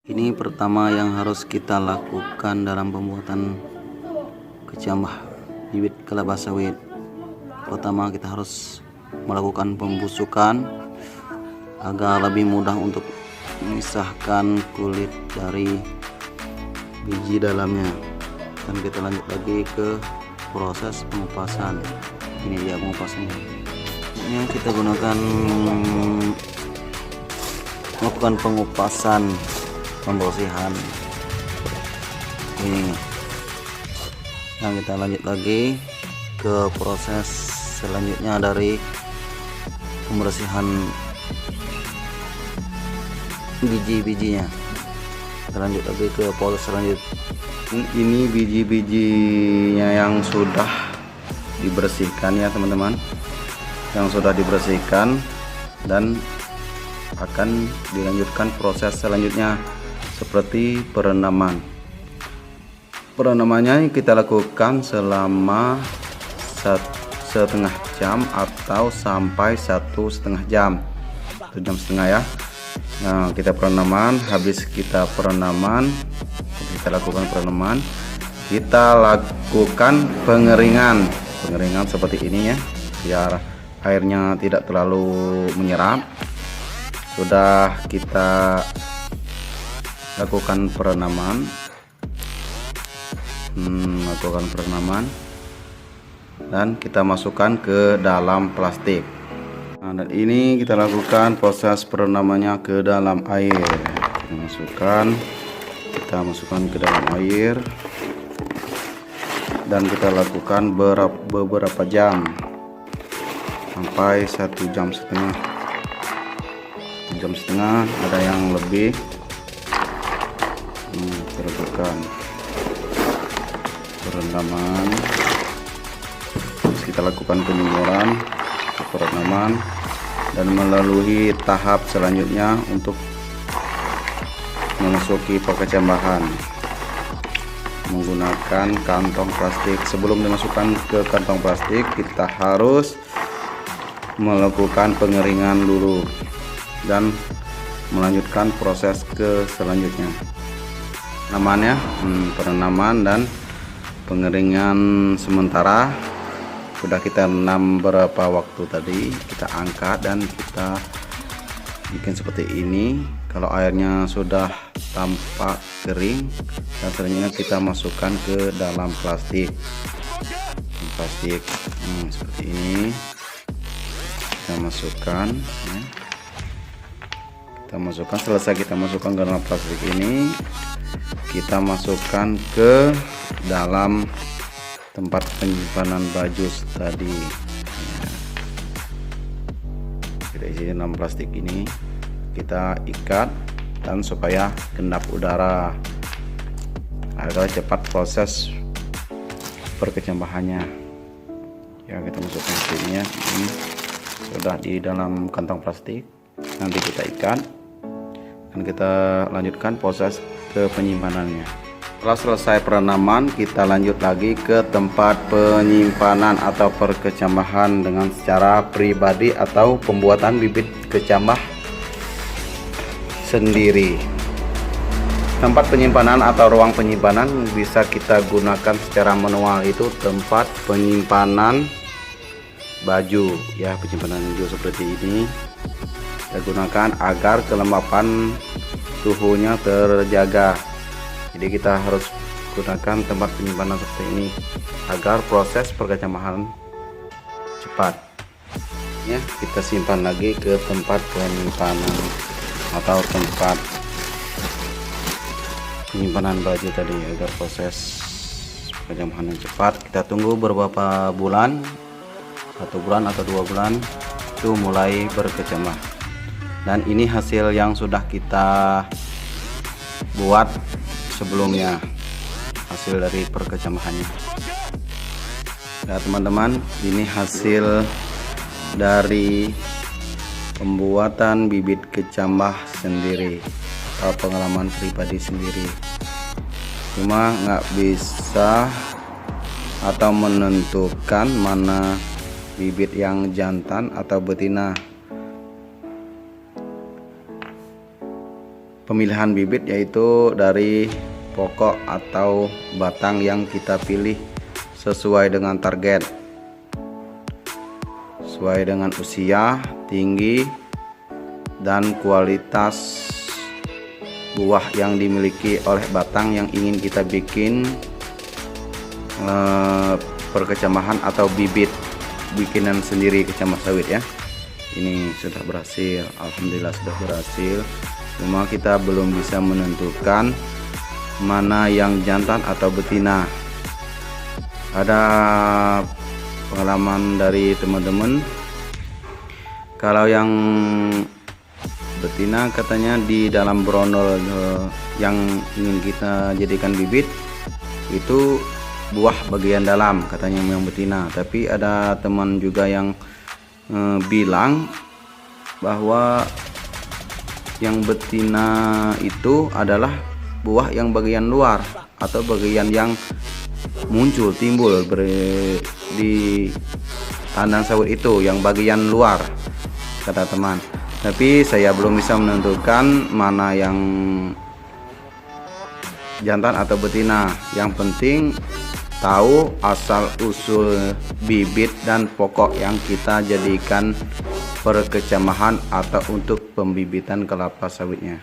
Ini pertama yang harus kita lakukan dalam pembuatan kecambah bibit kelapa sawit. Pertama kita harus melakukan pembusukan agar lebih mudah untuk memisahkan kulit dari biji dalamnya. Dan kita lanjut lagi ke proses pengupasan. Ini dia pengupasannya. Ini kita gunakan melakukan pengupasan pembersihan ini. Nah, kita lanjut lagi ke proses selanjutnya dari pembersihan biji-bijinya. Kita lanjut lagi ke proses selanjutnya. Ini biji-bijinya yang sudah dibersihkan ya teman-teman, yang sudah dibersihkan, dan akan dilanjutkan proses selanjutnya seperti perendaman. Perendamannya kita lakukan selama setengah jam atau sampai 1,5 jam, 1,5 jam ya. Nah, kita perendaman, habis kita perendaman, kita lakukan perendaman, kita lakukan pengeringan seperti ini ya, biar airnya tidak terlalu menyerap. Sudah kita lakukan perendaman, dan kita masukkan ke dalam plastik. Nah, dan ini kita lakukan proses perendamannya ke dalam air. Kita masukkan ke dalam air, dan kita lakukan beberapa jam sampai 1,5 jam, ada yang lebih. Kita lakukan perendaman, terus kita lakukan penyemuran, perendaman, dan melalui tahap selanjutnya untuk memasuki perkecambahan menggunakan kantong plastik. Sebelum dimasukkan ke kantong plastik, kita harus melakukan pengeringan dulu dan melanjutkan proses ke selanjutnya. Namanya perendaman dan pengeringan sementara. Sudah kita rendam berapa waktu tadi, kita angkat dan kita bikin seperti ini. Kalau airnya sudah tampak kering, dan selanjutnya kita masukkan ke dalam plastik seperti ini. Kita masukkan ya. Selesai kita masukkan ke dalam plastik ini, kita masukkan ke dalam tempat penyimpanan baju tadi ya. Kita isi dalam plastik ini, kita ikat dan supaya kedap udara agar cepat proses perkecambahannya ya. Kita masukkan ini ya, ini sudah di dalam kantong plastik, nanti kita ikat dan kita lanjutkan proses ke penyimpanannya. Setelah selesai perendaman, kita lanjut lagi ke tempat penyimpanan atau perkecambahan dengan secara pribadi atau pembuatan bibit kecambah sendiri. Tempat penyimpanan atau ruang penyimpanan bisa kita gunakan secara manual, itu tempat penyimpanan baju ya, penyimpanan baju seperti ini. Kita gunakan agar kelembapan suhunya terjaga. Jadi kita harus gunakan tempat penyimpanan seperti ini agar proses perkecambahan cepat ya. Kita simpan lagi ke tempat penyimpanan atau tempat penyimpanan baju tadi agar proses perkecambahan cepat. Kita tunggu beberapa bulan, 1 bulan atau 2 bulan, itu mulai berkecambah. Dan ini hasil yang sudah kita buat sebelumnya, hasil dari perkecambahannya ya teman-teman. Ini hasil dari pembuatan bibit kecambah sendiri atau pengalaman pribadi sendiri. Cuma nggak bisa atau menentukan mana bibit yang jantan atau betina. pemilihan bibit yaitu dari pokok atau batang yang kita pilih sesuai dengan target, sesuai dengan usia, tinggi, dan kualitas buah yang dimiliki oleh batang yang ingin kita bikin perkecamahan atau bibit bikinan sendiri kecamah sawit ya. Ini sudah berhasil, alhamdulillah sudah berhasil. Cuma kita belum bisa menentukan mana yang jantan atau betina. Ada pengalaman dari teman-teman, kalau yang betina katanya di dalam brondol yang ingin kita jadikan bibit itu buah bagian dalam katanya yang betina. Tapi ada teman juga yang bilang bahwa yang betina itu adalah buah yang bagian luar atau bagian yang timbul di tandang sawit itu yang bagian luar kata teman. Tapi saya belum bisa menentukan mana yang jantan atau betina. Yang penting tahu asal usul bibit dan pokok yang kita jadikan perkecamahan atau untuk pembibitan kelapa sawitnya.